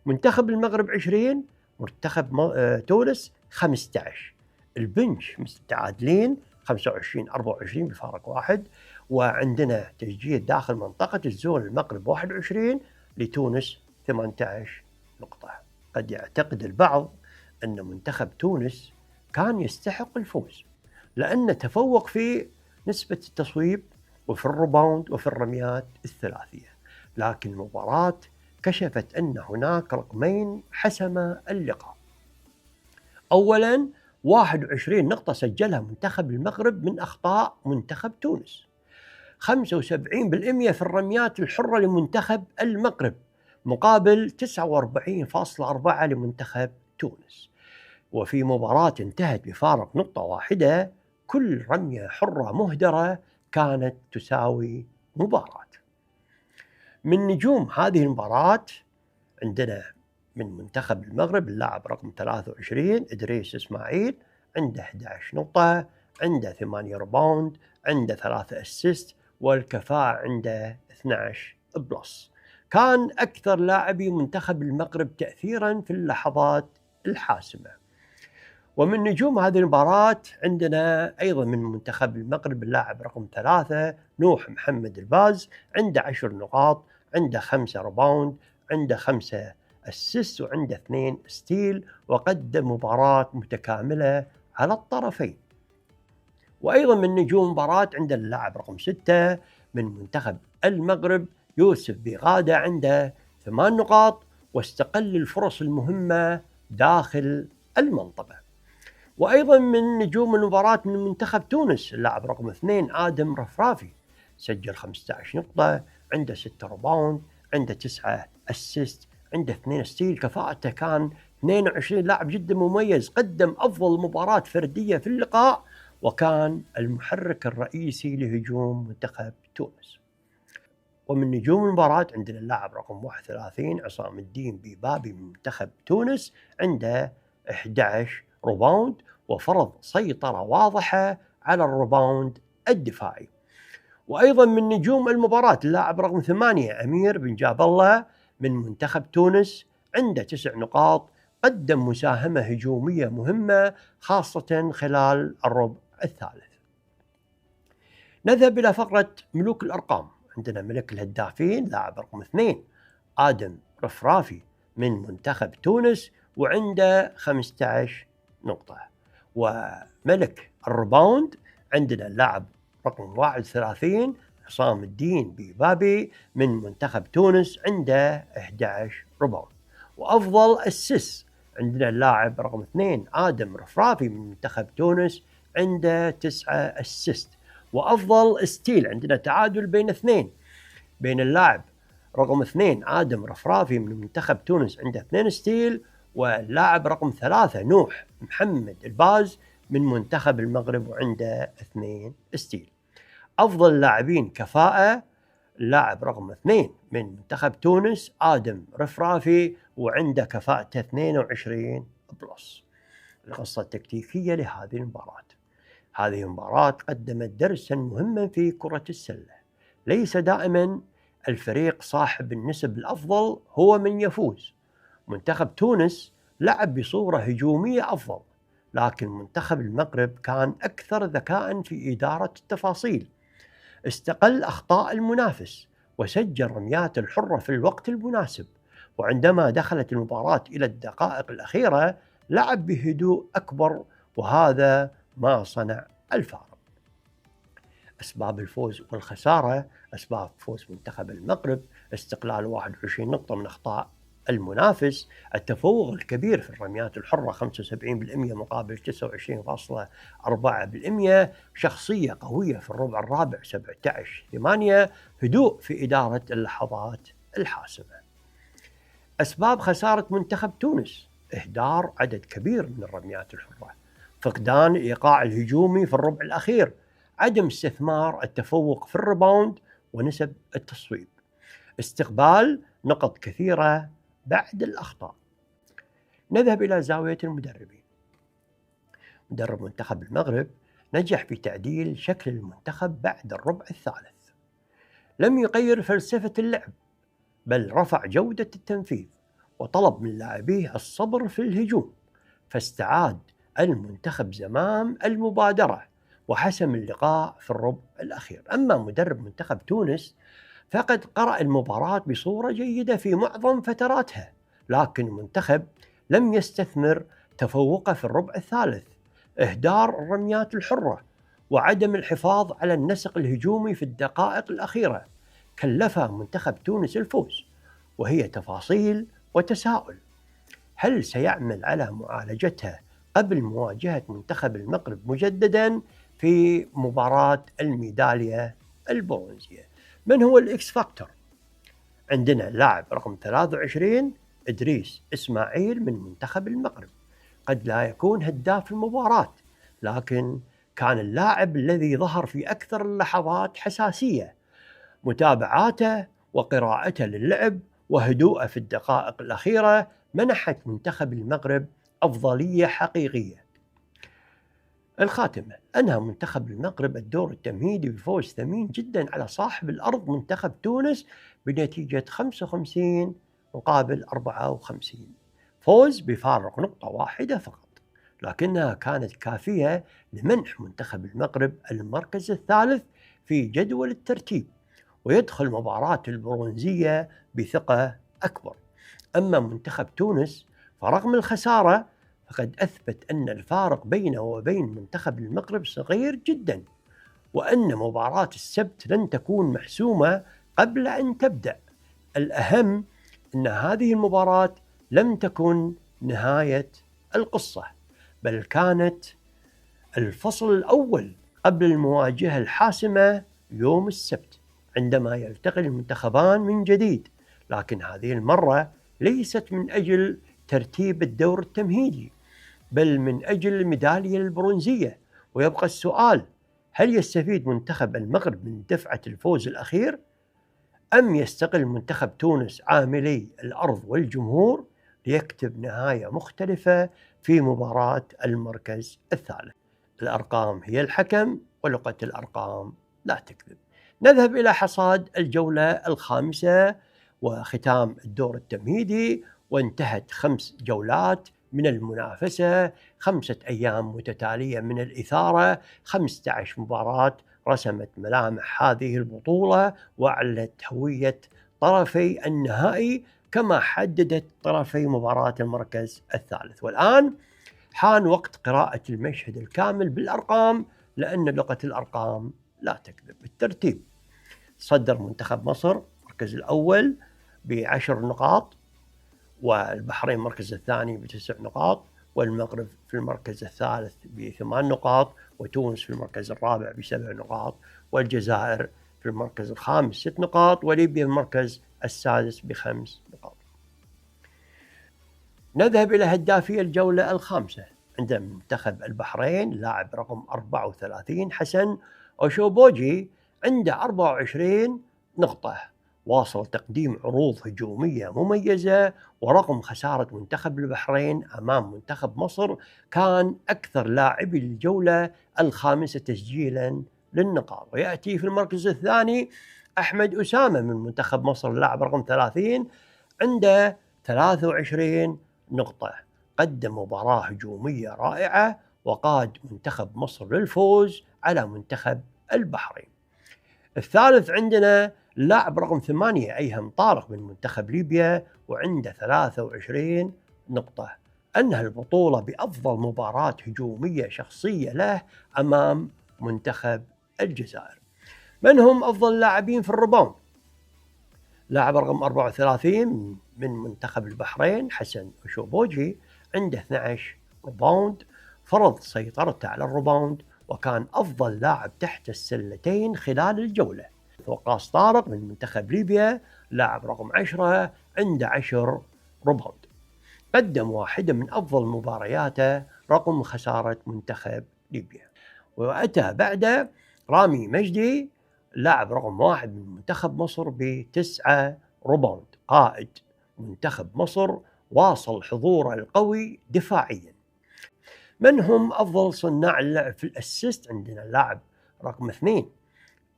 منتخب المغرب 20، منتخب تونس 15. البنش متعادلين 25-24 بفارق واحد. وعندنا تسجيل داخل منطقة الزون، المغرب 21 لتونس 18 نقطة. قد يعتقد البعض أن منتخب تونس كان يستحق الفوز، لأنه تفوق في نسبة التصويب وفي الريباوند وفي الرميات الثلاثية، لكن المباراة كشفت أن هناك رقمين حسما اللقاء. أولا 21 نقطة سجلها منتخب المغرب من أخطاء منتخب تونس، 75% في الرميات الحرة لمنتخب المغرب مقابل 49.4 لمنتخب تونس. وفي مباراة انتهت بفارق نقطة واحدة، كل رمية حرة مهدرة كانت تساوي مباراة. من نجوم هذه المباراة عندنا من منتخب المغرب اللاعب رقم 23 إدريس إسماعيل، عنده 11 نقطة، عنده 8 ريباوند، عنده 3 أسيست، والكفاءة عنده 12 بلس. كان أكثر لاعبي منتخب المغرب تأثيرا في اللحظات الحاسمة. ومن نجوم هذه المباراة عندنا أيضا من منتخب المغرب اللاعب رقم 3 نوح محمد الباز، عنده 10 نقاط، عنده 5 ريباوند، عنده 5 أسيست، وعنده 2 ستيل، وقدم مباراة متكاملة على الطرفين. وأيضا من نجوم المباراة عندنا اللاعب رقم 6 من منتخب المغرب يوسف بغادة، عنده 8 نقاط واستقل الفرص المهمة داخل المنطقة. وأيضا من نجوم المباراة من منتخب تونس اللاعب رقم 2 آدم رفرافي، سجل 15 نقطة، عنده 6 ريباوند، عنده 9 أسيست، عنده 2 ستيل. كفاءته كان 22. لاعب جدا مميز، قدم أفضل مباراة فردية في اللقاء، وكان المحرك الرئيسي لهجوم منتخب تونس. ومن نجوم المباراة عندنا اللاعب رقم 31 عصام الدين بيبابي من منتخب تونس، عنده 11 ريباوند وفرض سيطرة واضحة على الريباوند الدفاعي. وأيضا من نجوم المباراة اللاعب رقم 8 أمير بن جاب الله من منتخب تونس، عنده 9 نقاط، قدم مساهمة هجومية مهمة خاصة خلال الربع الثالث. نذهب إلى فقرة ملوك الأرقام. عندنا ملك الهدافين لاعب رقم 2 آدم رفرافي من منتخب تونس، وعنده 15 نقطة. وملك الريباوند عندنا اللاعب رقم 31 عصام الدين بيبابي من منتخب تونس، عنده 11 ريباوند. وأفضل أسيست عندنا اللاعب رقم 2 آدم رفرافي من منتخب تونس، عنده 9 أسيست. وأفضل ستيل عندنا تعادل بين اثنين، بين اللاعب رقم 2 آدم رفرافي من منتخب تونس عنده 2 ستيل، واللاعب رقم 3 نوح محمد الباز من منتخب المغرب وعنده 2 ستيل. أفضل لاعبين كفاءة اللاعب رقم 2 من منتخب تونس آدم رفرافي وعنده كفاءته 22 بلس. القصة التكتيكية لهذه المباراة. هذه المباراة قدمت درسا مهما في كرة السلة، ليس دائما الفريق صاحب النسب الأفضل هو من يفوز. منتخب تونس لعب بصورة هجومية أفضل، لكن منتخب المغرب كان أكثر ذكاء في إدارة التفاصيل، استقل أخطاء المنافس وسجل رميات الحرة في الوقت المناسب. وعندما دخلت المباراة إلى الدقائق الأخيرة لعب بهدوء أكبر، وهذا ما صنع الفارق. أسباب الفوز والخسارة. أسباب فوز منتخب المغرب: استقلال 21 نقطة من أخطاء المنافس، التفوق الكبير في الرميات الحرة 75% مقابل 29.4%، شخصية قوية في الربع الرابع 17-8، هدوء في إدارة اللحظات الحاسمة. أسباب خسارة منتخب تونس: إهدار عدد كبير من الرميات الحرة، فقدان الإيقاع الهجومي في الربع الأخير، عدم استثمار التفوق في الريباوند ونسب التصويب، استقبال نقط كثيرة بعد الأخطاء. نذهب إلى زاوية المدربين. مدرب منتخب المغرب نجح في تعديل شكل المنتخب بعد الربع الثالث. لم يغير فلسفة اللعب، بل رفع جودة التنفيذ وطلب من لاعبيه الصبر في الهجوم، فاستعاد المنتخب زمام المبادرة وحسم اللقاء في الربع الأخير. أما مدرب منتخب تونس فقد قرأ المباراة بصورة جيدة في معظم فتراتها، لكن المنتخب لم يستثمر تفوقه في الربع الثالث. إهدار الرميات الحرة وعدم الحفاظ على النسق الهجومي في الدقائق الأخيرة كلفها منتخب تونس الفوز، وهي تفاصيل وتساؤل. هل سيعمل على معالجتها قبل مواجهة منتخب المغرب مجددا في مباراة الميدالية البرونزية؟ من هو الإكس فاكتور؟ عندنا اللاعب رقم 23 إدريس إسماعيل من منتخب المغرب. قد لا يكون هداف المباراة، لكن كان اللاعب الذي ظهر في أكثر اللحظات حساسية. متابعاته وقراءته للعب وهدوءه في الدقائق الأخيرة منحت منتخب المغرب أفضلية حقيقية. الخاتمة: أنهى منتخب المغرب الدور التمهيدي بفوز ثمين جدا على صاحب الأرض منتخب تونس بنتيجة 55 مقابل 54، فوز بفارق نقطة واحدة فقط، لكنها كانت كافية لمنح منتخب المغرب المركز الثالث في جدول الترتيب ويدخل مباراة البرونزية بثقة أكبر. أما منتخب تونس فرغم الخسارة فقد أثبت أن الفارق بينه وبين منتخب المغرب صغير جدا، وأن مباراة السبت لن تكون محسومة قبل أن تبدأ. الأهم أن هذه المباراة لم تكن نهاية القصة، بل كانت الفصل الأول قبل المواجهة الحاسمة يوم السبت عندما يلتقي المنتخبان من جديد، لكن هذه المرة ليست من أجل ترتيب الدور التمهيدي بل من أجل الميدالية البرونزية. ويبقى السؤال: هل يستفيد منتخب المغرب من دفعة الفوز الأخير أم يستغل منتخب تونس عاملي الأرض والجمهور ليكتب نهاية مختلفة في مباراة المركز الثالث؟ الأرقام هي الحكم ولغة الأرقام لا تكذب. نذهب إلى حصاد الجولة الخامسة وختام الدور التمهيدي، وانتهت 5 جولات من المنافسة، 5 أيام متتالية من الإثارة، 15 مباراة رسمت ملامح هذه البطولة وأعلنت هوية طرفي النهائي كما حددت طرفي مباراة المركز الثالث. والآن حان وقت قراءة المشهد الكامل بالأرقام، لأن لغة الأرقام لا تكذب. الترتيب: صدر منتخب مصر المركز الأول ب10 نقاط، والبحرين المركز الثاني ب9 نقاط، والمغرب في المركز الثالث ب8 نقاط، وتونس في المركز الرابع ب7 نقاط، والجزائر في المركز الخامس 6 نقاط، وليبيا في المركز السادس ب5 نقاط. نذهب إلى هدافي الجولة الخامسة. عند منتخب البحرين لاعب رقم 34 حسن أوشوبوجي عنده 24 نقطة، واصل تقديم عروض هجومية مميزة، ورغم خسارة منتخب البحرين أمام منتخب مصر كان أكثر لاعبي الجولة الخامسة تسجيلا للنقاط. ويأتي في المركز الثاني أحمد أسامة من منتخب مصر اللاعب رقم 30 عنده 23 نقطة، قدم مباراة هجومية رائعة وقاد منتخب مصر للفوز على منتخب البحرين. الثالث عندنا اللاعب رقم 8 أيهم طارق من منتخب ليبيا وعنده 23 نقطة، أنهى البطولة بأفضل مباراة هجومية شخصية له أمام منتخب الجزائر. من هم أفضل لاعبين في الريباوند؟ لاعب رقم 34 من منتخب البحرين حسن أوشوبوجي عنده 12 ريباوند، فرض سيطرته على الريباوند وكان أفضل لاعب تحت السلتين خلال الجولة. وقاص طارق من منتخب ليبيا لاعب رقم 10 عنده 10 ريباوند، قدم واحدة من أفضل مبارياته رغم خسارة منتخب ليبيا. وأتى بعده رامي مجدي لاعب رقم 1 من منتخب مصر ب9 ريباوند، قائد منتخب مصر واصل حضوره القوي دفاعيا. من هم أفضل صناع اللعب في الأسيست؟ عندنا اللاعب رقم 2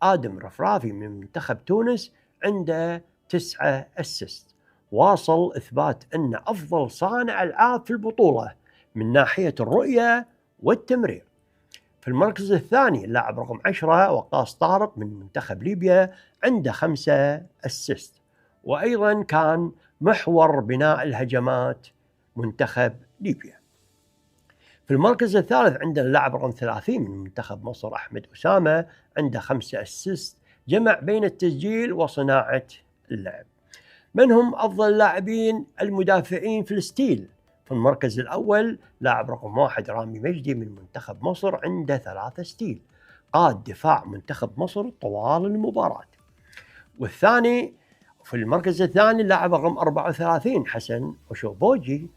آدم رفرافي من منتخب تونس، عنده 9 أسيست، واصل إثبات أنه أفضل صانع ألعاب في البطولة من ناحية الرؤية والتمرير. في المركز الثاني اللاعب رقم 10 وقاص طارق من منتخب ليبيا، عنده 5 أسيست، وأيضا كان محور بناء الهجمات منتخب ليبيا. في المركز الثالث عندنا اللاعب رقم 30 من منتخب مصر أحمد أسامة، عنده 5 أسيست، جمع بين التسجيل وصناعة اللعب. من هم أفضل لاعبين المدافعين في الستيل؟ في المركز الأول لاعب رقم 1 رامي مجدي من منتخب مصر، عنده 3 ستيل، قاد دفاع منتخب مصر طوال المباراة. والثاني في المركز الثاني اللاعب رقم 34 حسن أشوبوجي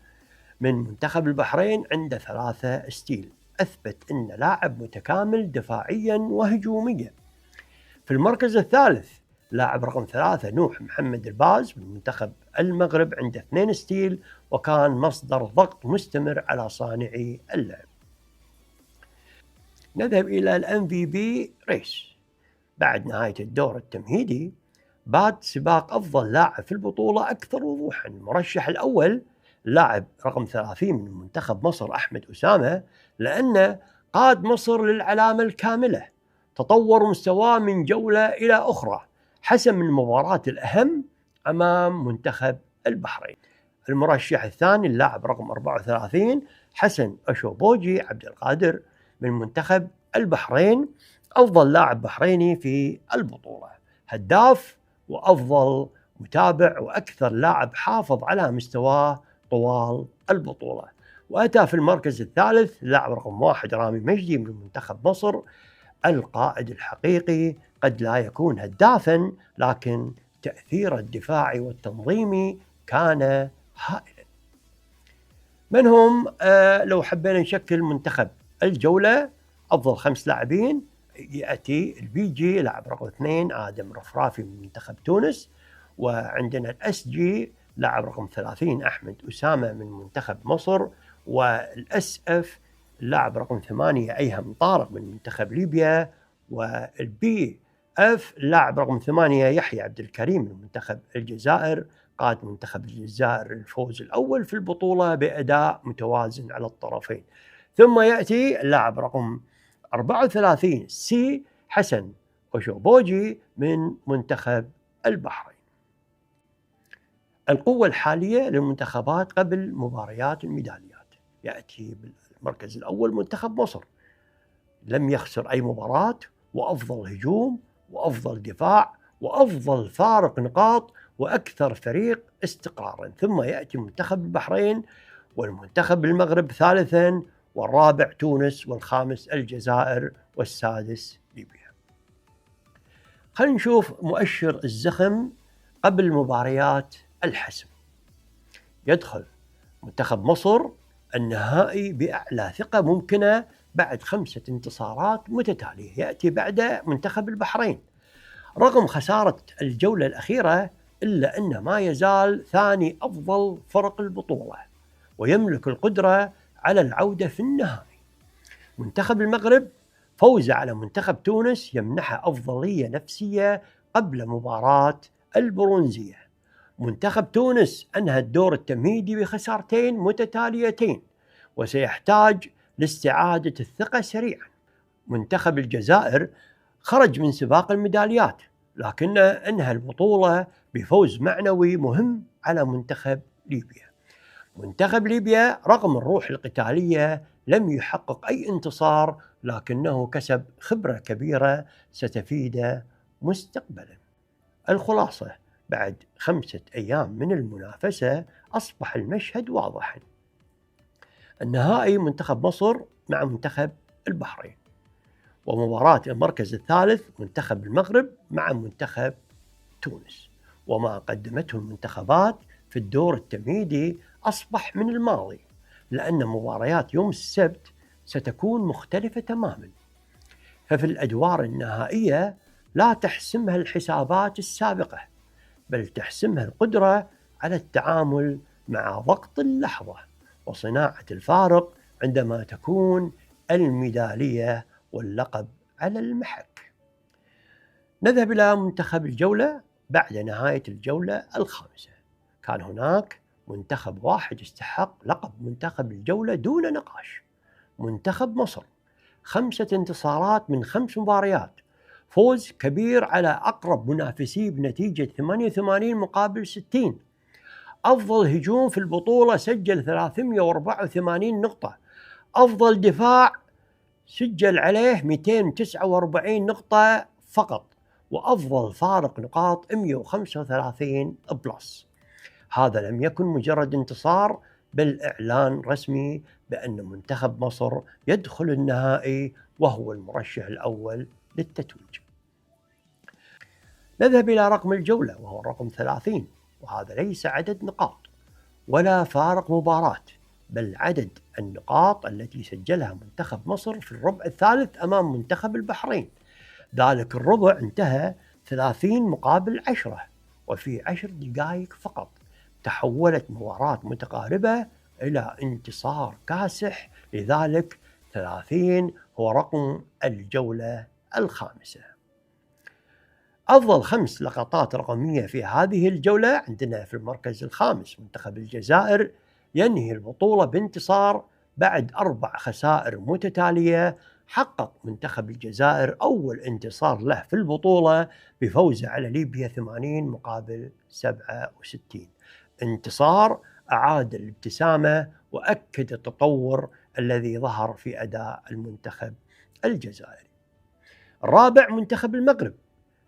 من منتخب البحرين، عنده 3 ستيل، أثبت أنه لاعب متكامل دفاعيا وهجوميا. في المركز الثالث لاعب رقم 3 نوح محمد الباز من منتخب المغرب، عنده 2 ستيل، وكان مصدر ضغط مستمر على صانعي اللعب. نذهب إلى MVP ريس. بعد نهاية الدور التمهيدي بات سباق أفضل لاعب في البطولة أكثر وضوحا. المرشح الأول لاعب رقم 30 من منتخب مصر أحمد أسامة، لأنه قاد مصر للعلامة الكاملة، تطور مستواه من جولة إلى أخرى، حسم المباراة الأهم أمام منتخب البحرين. المرشح الثاني اللاعب رقم 34 حسن أشوبوجي عبد القادر من منتخب البحرين، أفضل لاعب بحريني في البطولة، هداف وأفضل متابع وأكثر لاعب حافظ على مستواه طوال البطولة. وأتى في المركز الثالث اللاعب رقم 1 رامي مجدي من منتخب مصر، القائد الحقيقي، قد لا يكون هدافا لكن تأثيره الدفاعي والتنظيمي كان هائلا. من هم لو حبينا نشكل منتخب الجولة؟ أفضل 5 لاعبين يأتي البي جي لاعب رقم 2 آدم رفرافي من منتخب تونس، وعندنا الاس جي لاعب رقم 30 أحمد أسامة من منتخب مصر، والاس اف اللاعب رقم 8 أيهم طارق من منتخب ليبيا، والبي اف اللاعب رقم 8 يحيى عبد الكريم من منتخب الجزائر، قاد منتخب الجزائر الفوز الأول في البطولة بأداء متوازن على الطرفين. ثم يأتي اللاعب رقم 34 سي حسن أشوبوجي من منتخب البحرين. القوة الحالية للمنتخبات قبل مباريات الميداليات، يأتي بالمركز الأول منتخب مصر، لم يخسر أي مباراة، وأفضل هجوم وأفضل دفاع وأفضل فارق نقاط وأكثر فريق استقرارا. ثم يأتي منتخب البحرين، والمنتخب المغرب ثالثا، والرابع تونس، والخامس الجزائر، والسادس ليبيا. خلينا نشوف مؤشر الزخم قبل مباريات الحسم. يدخل منتخب مصر النهائي بأعلى ثقة ممكنة بعد 5 انتصارات متتالية، يأتي بعد منتخب البحرين رغم خسارة الجولة الأخيرة، إلا أنه ما يزال ثاني أفضل فرق البطولة ويملك القدرة على العودة في النهائي. منتخب المغرب فوزه على منتخب تونس يمنحه أفضلية نفسية قبل مباراة البرونزية. منتخب تونس أنهى الدور التمهيدي بخسارتين متتاليتين وسيحتاج لاستعادة الثقة سريعا. منتخب الجزائر خرج من سباق الميداليات، لكنه أنهى البطولة بفوز معنوي مهم على منتخب ليبيا. منتخب ليبيا رغم الروح القتالية لم يحقق أي انتصار، لكنه كسب خبرة كبيرة ستفيده مستقبلا. الخلاصة، بعد 5 أيام من المنافسة أصبح المشهد واضحا. النهائي منتخب مصر مع منتخب البحرين، ومباراة المركز الثالث منتخب المغرب مع منتخب تونس. وما قدمته المنتخبات في الدور التمهيدي أصبح من الماضي، لأن مباريات يوم السبت ستكون مختلفة تماما. ففي الأدوار النهائية لا تحسمها الحسابات السابقة، بل تحسمها القدرة على التعامل مع ضغط اللحظة وصناعة الفارق عندما تكون الميدالية واللقب على المحك. نذهب إلى منتخب الجولة بعد نهاية الجولة الخامسة. كان هناك منتخب واحد استحق لقب منتخب الجولة دون نقاش، منتخب مصر. 5 انتصارات من 5 مباريات، فوز كبير على أقرب منافسيه بنتيجة 88 مقابل 60. أفضل هجوم في البطولة، سجل 384 نقطة. أفضل دفاع سجل عليه 249 نقطة فقط. وأفضل فارق نقاط 135 بلس. هذا لم يكن مجرد انتصار، بل إعلان رسمي بأن منتخب مصر يدخل النهائي وهو المرشح الأول للتتويج. نذهب إلى رقم الجولة وهو الرقم 30، وهذا ليس عدد نقاط ولا فارق مباراة، بل عدد النقاط التي سجلها منتخب مصر في الربع الثالث أمام منتخب البحرين. ذلك الربع انتهى 30 مقابل 10، وفي 10 دقائق فقط تحولت مباراة متقاربة إلى انتصار كاسح. لذلك 30 هو رقم الجولة الخامسة. أفضل 5 لقطات رقمية في هذه الجولة عندنا في المركز الخامس منتخب الجزائر، ينهي البطولة بانتصار بعد 4 خسائر متتالية. حقق منتخب الجزائر أول انتصار له في البطولة بفوزه على ليبيا 80 مقابل 67. انتصار أعاد الابتسامة وأكد التطور الذي ظهر في أداء المنتخب الجزائري. الرابع منتخب المغرب،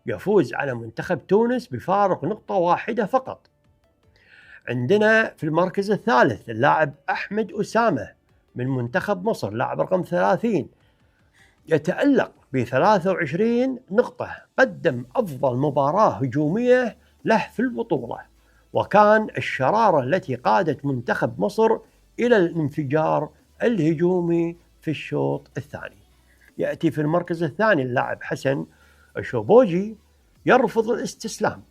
يفوز على منتخب تونس بفارق نقطة واحدة فقط. عندنا في المركز الثالث اللاعب أحمد أسامة من منتخب مصر، لاعب رقم 30، يتألق ب23 نقطة. قدم أفضل مباراة هجومية له في البطولة، وكان الشرارة التي قادت منتخب مصر إلى الانفجار الهجومي في الشوط الثاني. يأتي في المركز الثاني اللاعب حسن الشوبوجي، يرفض الاستسلام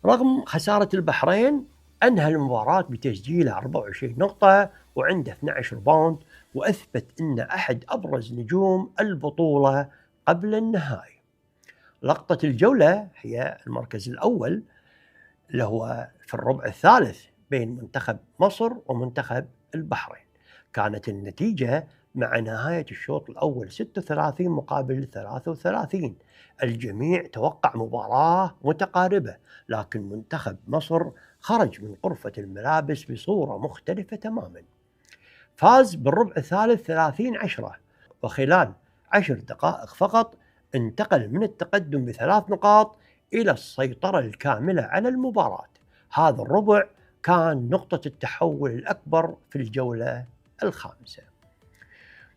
رغم خسارة البحرين. أنهى المباراة بتسجيل 24 نقطة وعنده 12 باوند، وأثبت أن أحد أبرز نجوم البطولة قبل النهائي. لقطة الجولة هي المركز الأول اللي هو في الربع الثالث بين منتخب مصر ومنتخب البحرين. كانت النتيجة مع نهاية الشوط الأول 36 مقابل 33. الجميع توقع مباراة متقاربة، لكن منتخب مصر خرج من غرفة الملابس بصورة مختلفة تماما. فاز بالربع الثالث 30-10، وخلال 10 دقائق فقط انتقل من التقدم ب3 نقاط إلى السيطرة الكاملة على المباراة. هذا الربع كان نقطة التحول الأكبر في الجولة الخامسة.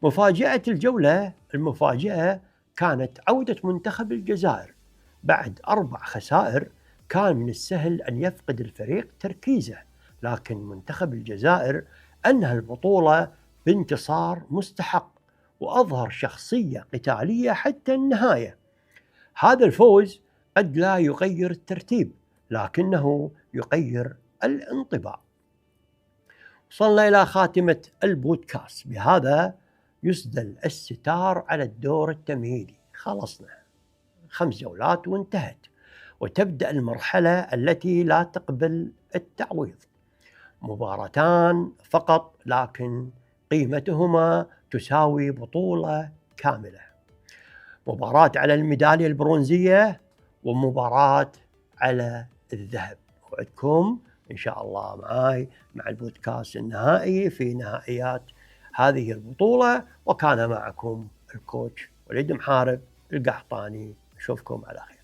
مفاجأة الجولة، المفاجأة كانت عودة منتخب الجزائر بعد 4 خسائر. كان من السهل أن يفقد الفريق تركيزه، لكن منتخب الجزائر أنهى البطولة بانتصار مستحق وأظهر شخصية قتالية حتى النهاية. هذا الفوز قد لا يغير الترتيب، لكنه يغير الانطباع. وصلنا إلى خاتمة البودكاست. بهذا يسدل الستار على الدور التمهيدي. خلصنا 5 جولات وانتهت، وتبدأ المرحلة التي لا تقبل التعويض. مباراتان فقط، لكن قيمتهما تساوي بطولة كاملة. مباراة على الميدالية البرونزية ومباراة على الذهب. أوعدكم إن شاء الله معاي مع البودكاست النهائي في نهائيات هذه البطولة. وكان معكم الكوتش وليد محارب القحطاني. أشوفكم على خير.